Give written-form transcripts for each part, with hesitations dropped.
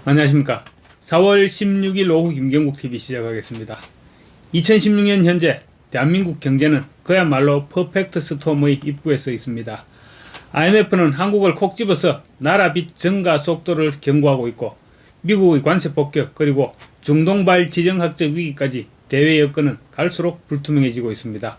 안녕하십니까. 4월 16일 오후 김경국TV 시작하겠습니다. 2016년 현재 대한민국 경제는 그야말로 퍼펙트 스톰의 입구에 서 있습니다. IMF는 한국을 콕 집어서 나라 빚 증가 속도를 경고하고 있고, 미국의 관세 폭격 그리고 중동발 지정학적 위기까지 대외 여건은 갈수록 불투명해지고 있습니다.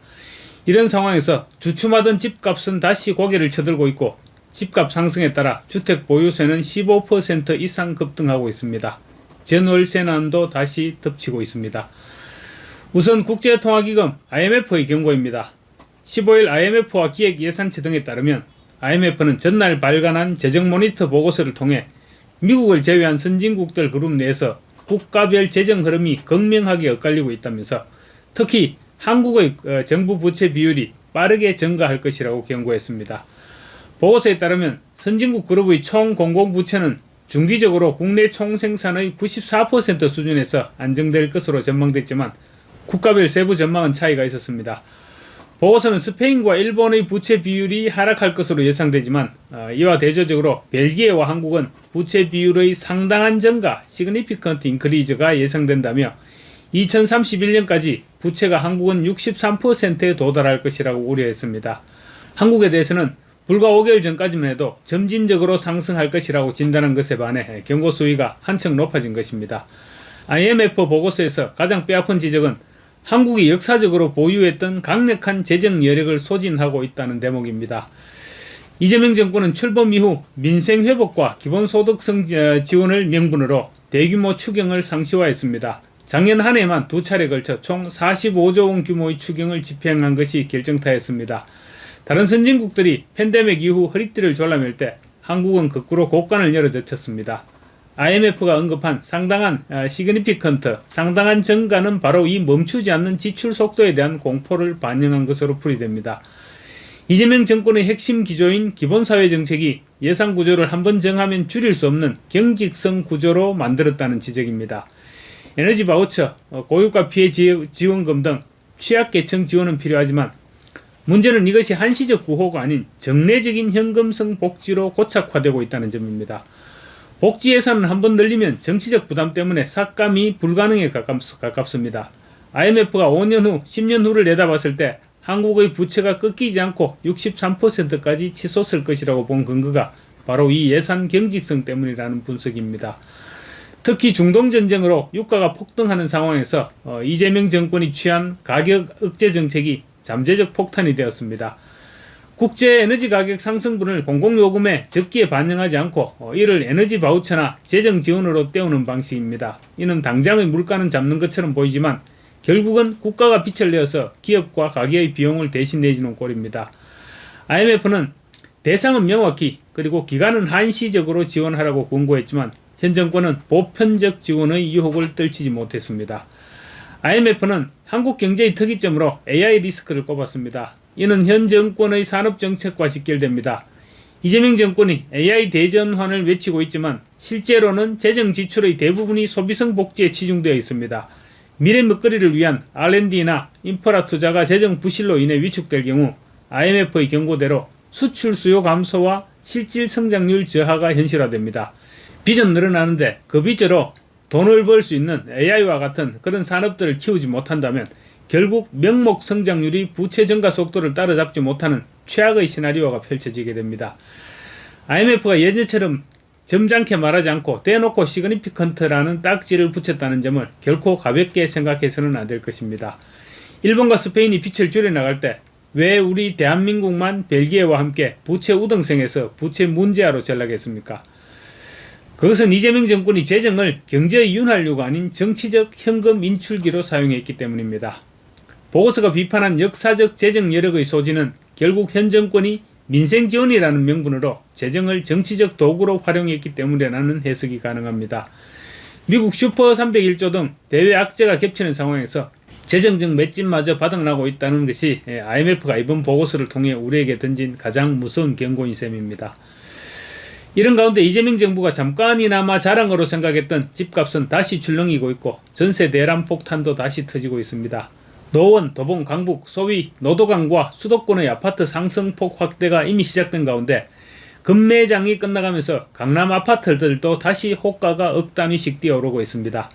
이런 상황에서 주춤하던 집값은 다시 고개를 쳐들고 있고, 집값 상승에 따라 주택 보유세는 15% 이상 급등하고 있습니다. 전월세난도 다시 덮치고 있습니다. 우선 국제통화기금 IMF의 경고입니다. 15일 IMF와 기획예산처 등에 따르면 IMF는 전날 발간한 재정 모니터 보고서를 통해 미국을 제외한 선진국들 그룹 내에서 국가별 재정 흐름이 극명하게 엇갈리고 있다면서 특히 한국의 정부 부채 비율이 빠르게 증가할 것이라고 경고했습니다. 보고서에 따르면 선진국 그룹의 총 공공부채는 중기적으로 국내 총생산의 94% 수준에서 안정될 것으로 전망됐지만 국가별 세부 전망은 차이가 있었습니다. 보고서는 스페인과 일본의 부채 비율이 하락할 것으로 예상되지만 이와 대조적으로 벨기에와 한국은 부채 비율의 상당한 증가 (significant increase가 예상된다며 2031년까지 부채가 한국은 63%에 도달할 것이라고 우려했습니다. 한국에 대해서는 불과 5개월 전까지만 해도 점진적으로 상승할 것이라고 진단한 것에 반해 경고 수위가 한층 높아진 것입니다. IMF 보고서에서 가장 뼈아픈 지적은 한국이 역사적으로 보유했던 강력한 재정 여력을 소진하고 있다는 대목입니다. 이재명 정권은 출범 이후 민생 회복과 기본소득성 지원을 명분으로 대규모 추경을 상시화했습니다. 작년 한 해만 두 차례 걸쳐 총 45조 원 규모의 추경을 집행한 것이 결정타였습니다. 다른 선진국들이 팬데믹 이후 허리띠를 졸라맬 때 한국은 거꾸로 곡간을 열어젖혔습니다. IMF가 언급한 상당한 significant, 상당한 증가는 바로 이 멈추지 않는 지출 속도에 대한 공포를 반영한 것으로 풀이됩니다. 이재명 정권의 핵심 기조인 기본사회정책이 예산 구조를 한번 정하면 줄일 수 없는 경직성 구조로 만들었다는 지적입니다. 에너지 바우처, 고유가 피해 지원금 등 취약계층 지원은 필요하지만 문제는 이것이 한시적 구호가 아닌 정례적인 현금성 복지로 고착화되고 있다는 점입니다. 복지 예산은 한번 늘리면 정치적 부담 때문에 삭감이 불가능에 가깝습니다. IMF가 5년 후, 10년 후를 내다봤을 때 한국의 부채가 꺾이지 않고 63%까지 치솟을 것이라고 본 근거가 바로 이 예산 경직성 때문이라는 분석입니다. 특히 중동전쟁으로 유가가 폭등하는 상황에서 이재명 정권이 취한 가격 억제 정책이 잠재적 폭탄이 되었습니다. 국제 에너지 가격 상승분을 공공요금에 적기에 반영하지 않고 이를 에너지 바우처나 재정 지원으로 때우는 방식입니다. 이는 당장의 물가는 잡는 것처럼 보이지만 결국은 국가가 빚을 내어서 기업과 가게의 비용을 대신 내주는 꼴입니다. IMF는 대상은 명확히 그리고 기간은 한시적으로 지원하라고 권고했지만 현 정권은 보편적 지원의 유혹을 떨치지 못했습니다. IMF는 한국 경제의 특이점으로 AI 리스크를 꼽았습니다. 이는 현 정권의 산업정책과 직결됩니다. 이재명 정권이 AI 대전환을 외치고 있지만 실제로는 재정 지출의 대부분이 소비성 복지에 치중되어 있습니다. 미래 먹거리를 위한 R&D나 인프라 투자가 재정 부실로 인해 위축될 경우 IMF의 경고대로 수출 수요 감소와 실질 성장률 저하가 현실화됩니다. 빚은 늘어나는데 그 빚으로 돈을 벌 수 있는 AI와 같은 그런 산업들을 키우지 못한다면 결국 명목 성장률이 부채 증가 속도를 따라잡지 못하는 최악의 시나리오가 펼쳐지게 됩니다. IMF가 예전처럼 점잖게 말하지 않고 대놓고 시그니피컨트라는 딱지를 붙였다는 점을 결코 가볍게 생각해서는 안 될 것입니다. 일본과 스페인이 빚을 줄여나갈 때 왜 우리 대한민국만 벨기에와 함께 부채 우등생에서 부채 문제아로 전락했습니까? 그것은 이재명 정권이 재정을 경제의 윤활유가 아닌 정치적 현금 인출기로 사용했기 때문입니다. 보고서가 비판한 역사적 재정 여력의 소지는 결국 현 정권이 민생지원이라는 명분으로 재정을 정치적 도구로 활용했기 때문이라는 해석이 가능합니다. 미국 슈퍼 301조 등 대외 악재가 겹치는 상황에서 재정적 맷집마저 바닥나고 있다는 것이 IMF가 이번 보고서를 통해 우리에게 던진 가장 무서운 경고인 셈입니다. 이런 가운데 이재명 정부가 잠깐이나마 자랑으로 생각했던 집값은 다시 출렁이고 있고 전세 대란 폭탄도 다시 터지고 있습니다. 노원, 도봉, 강북, 소위 노도강과 수도권의 아파트 상승폭 확대가 이미 시작된 가운데 급매장이 끝나가면서 강남 아파트들도 다시 호가가 억 단위씩 뛰어오르고 있습니다.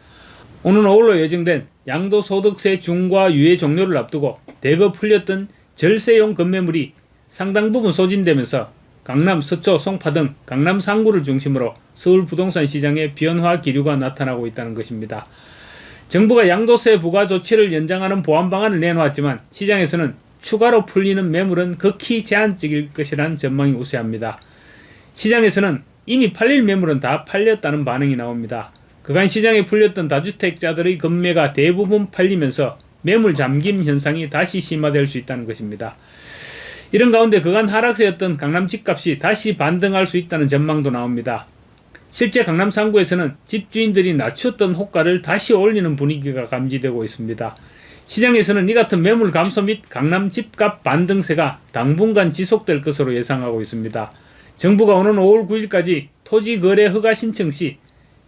오는 5월로 예정된 양도소득세 중과 유예 종료를 앞두고 대거 풀렸던 절세용 급매물이 상당 부분 소진되면서 강남, 서초, 송파 등 강남 상구를 중심으로 서울 부동산 시장에 변화 기류가 나타나고 있다는 것입니다. 정부가 양도세 부과 조치를 연장하는 보완 방안을 내놓았지만 시장에서는 추가로 풀리는 매물은 극히 제한적일 것이라는 전망이 우세합니다. 시장에서는 이미 팔릴 매물은 다 팔렸다는 반응이 나옵니다. 그간 시장에 풀렸던 다주택자들의 급매가 대부분 팔리면서 매물 잠김 현상이 다시 심화될 수 있다는 것입니다. 이런 가운데 그간 하락세였던 강남 집값이 다시 반등할 수 있다는 전망도 나옵니다. 실제 강남 상구에서는 집주인들이 낮췄던 호가를 다시 올리는 분위기가 감지되고 있습니다. 시장에서는 이 같은 매물 감소 및 강남 집값 반등세가 당분간 지속될 것으로 예상하고 있습니다. 정부가 오는 5월 9일까지 토지거래 허가 신청 시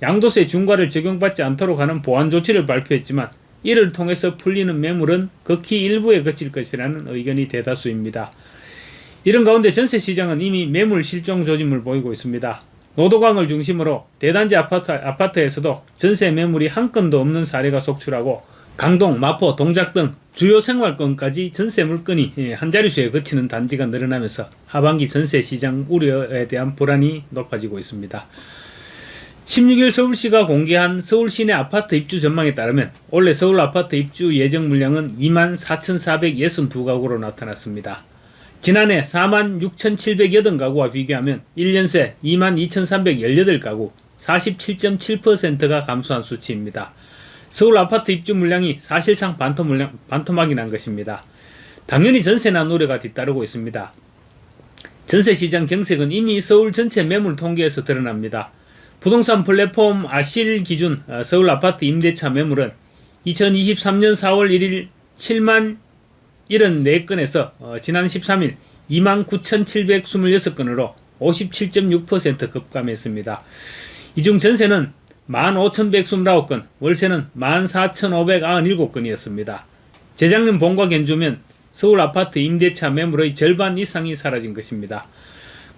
양도세 중과를 적용받지 않도록 하는 보완 조치를 발표했지만 이를 통해서 풀리는 매물은 극히 일부에 그칠 것이라는 의견이 대다수입니다. 이런 가운데 전세시장은 이미 매물 실종 조짐을 보이고 있습니다. 노도강을 중심으로 대단지 아파트에서도 전세 매물이 한 건도 없는 사례가 속출하고 강동, 마포, 동작 등 주요 생활권까지 전세 물건이 한 자릿수에 그치는 단지가 늘어나면서 하반기 전세 시장 우려에 대한 불안이 높아지고 있습니다. 16일 서울시가 공개한 서울 시내 아파트 입주 전망에 따르면 올해 서울 아파트 입주 예정 물량은 24,462가구로 나타났습니다. 지난해 46,780가구와 비교하면 1년 새 22,318가구, 47.7%가 감소한 수치입니다. 서울 아파트 입주 물량이 사실상 반토막이 난 것입니다. 당연히 전세난 우려가 뒤따르고 있습니다. 전세시장 경색은 이미 서울 전체 매물 통계에서 드러납니다. 부동산 플랫폼 아실 기준 서울 아파트 임대차 매물은 2023년 4월 1일 7만 74건에서 지난 13일 29,726건으로 57.6% 급감했습니다. 이 중 전세는 15,129건, 월세는 14,597건이었습니다. 재작년 봄과 견주면 서울 아파트 임대차 매물의 절반 이상이 사라진 것입니다.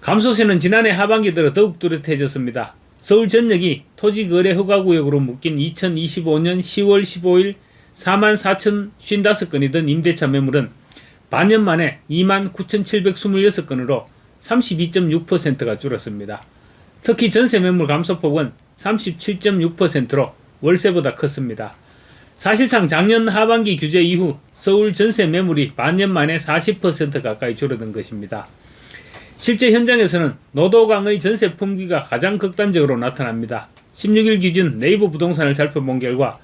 감소세는 지난해 하반기 들어 더욱 뚜렷해졌습니다. 서울 전역이 토지거래 허가구역으로 묶인 2025년 10월 15일 44,055건이던 임대차 매물은 반년 만에 29,726건으로 32.6%가 줄었습니다. 특히 전세 매물 감소폭은 37.6%로 월세보다 컸습니다. 사실상 작년 하반기 규제 이후 서울 전세 매물이 반년 만에 40% 가까이 줄어든 것입니다. 실제 현장에서는 노도강의 전세 품귀가 가장 극단적으로 나타납니다. 16일 기준 네이버 부동산을 살펴본 결과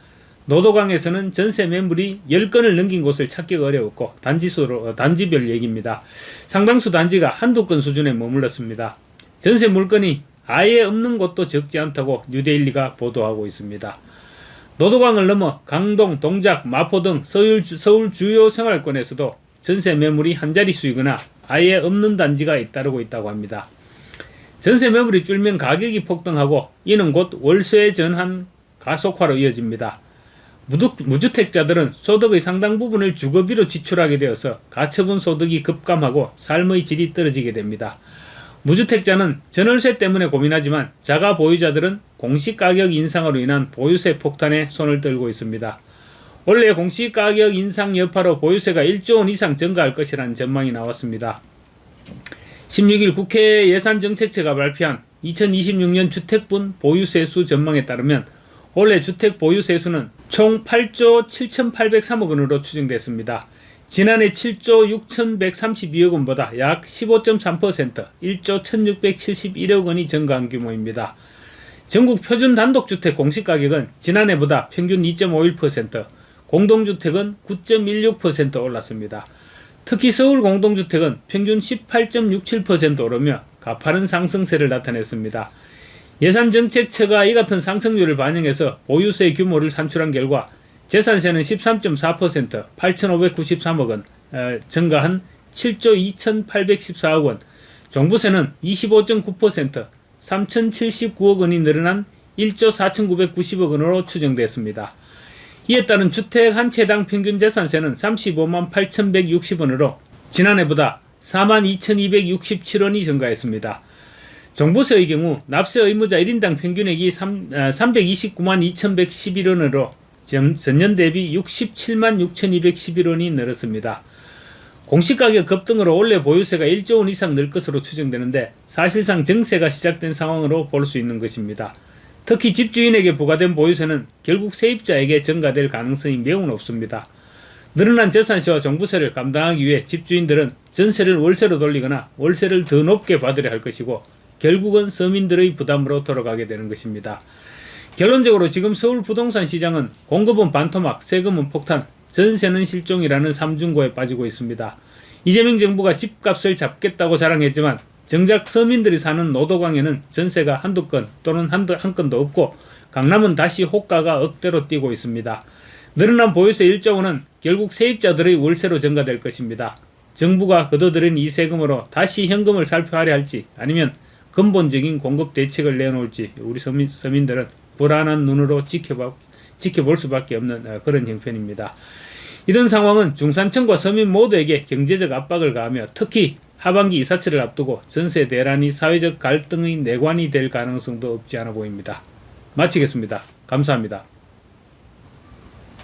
노도강에서는 전세 매물이 10건을 넘긴 곳을 찾기가 어려웠고 단지별 얘기입니다. 상당수 단지가 한두 건 수준에 머물렀습니다. 전세 물건이 아예 없는 곳도 적지 않다고 뉴데일리가 보도하고 있습니다. 노도강을 넘어 강동, 동작, 마포 등 서울 주요 생활권에서도 전세 매물이 한 자릿수이거나 아예 없는 단지가 잇따르고 있다고 합니다. 전세 매물이 줄면 가격이 폭등하고 이는 곧 월세 전환 가속화로 이어집니다. 무주택자들은 소득의 상당 부분을 주거비로 지출하게 되어서 가처분 소득이 급감하고 삶의 질이 떨어지게 됩니다. 무주택자는 전월세 때문에 고민하지만 자가 보유자들은 공시가격 인상으로 인한 보유세 폭탄에 손을 떨고 있습니다. 올해 공시가격 인상 여파로 보유세가 1조 원 이상 증가할 것이라는 전망이 나왔습니다. 16일 국회 예산정책처가 발표한 2026년 주택분 보유세수 전망에 따르면 올해 주택 보유세수는 총 8조 7,803억 원으로 추정됐습니다. 지난해 7조 6,132억 원보다 약 15.3%, 1조 1,671억 원이 증가한 규모입니다. 전국 표준 단독주택 공시가격은 지난해보다 평균 2.51%, 공동주택은 9.16% 올랐습니다. 특히 서울 공동주택은 평균 18.67% 오르며 가파른 상승세를 나타냈습니다. 예산정책처가 이 같은 상승률을 반영해서 보유세 규모를 산출한 결과 재산세는 13.4%, 8,593억 원 증가한 7조 2,814억 원, 종부세는 25.9%, 3,079억 원이 늘어난 1조 4,990억 원으로 추정됐습니다. 이에 따른 주택 한 채당 평균 재산세는 35만 8,160원으로 지난해보다 42,267원이 증가했습니다. 종부세의 경우 납세 의무자 1인당 평균액이 329만 2111원으로 전년 대비 67만 6211원이 늘었습니다. 공시가격 급등으로 올해 보유세가 1조 원 이상 늘 것으로 추정되는데 사실상 정세가 시작된 상황으로 볼 수 있는 것입니다. 특히 집주인에게 부과된 보유세는 결국 세입자에게 전가될 가능성이 매우 높습니다. 늘어난 재산세와 종부세를 감당하기 위해 집주인들은 전세를 월세로 돌리거나 월세를 더 높게 받으려 할 것이고 결국은 서민들의 부담으로 돌아가게 되는 것입니다. 결론적으로 지금 서울 부동산 시장은 공급은 반토막, 세금은 폭탄, 전세는 실종이라는 삼중고에 빠지고 있습니다. 이재명 정부가 집값을 잡겠다고 자랑했지만 정작 서민들이 사는 노도광에는 전세가 한두 건 또는 한 건도 없고 강남은 다시 호가가 억대로 뛰고 있습니다. 늘어난 보유세 1조 원은 결국 세입자들의 월세로 전가될 것입니다. 정부가 걷어들인 이 세금으로 다시 현금을 살펴하려 할지 아니면 근본적인 공급 대책을 내놓을지 우리 서민들은 불안한 눈으로 지켜볼 수밖에 없는 그런 형편입니다. 이런 상황은 중산층과 서민 모두에게 경제적 압박을 가하며 특히 하반기 이사철을 앞두고 전세 대란이 사회적 갈등의 내관이 될 가능성도 없지 않아 보입니다. 마치겠습니다. 감사합니다.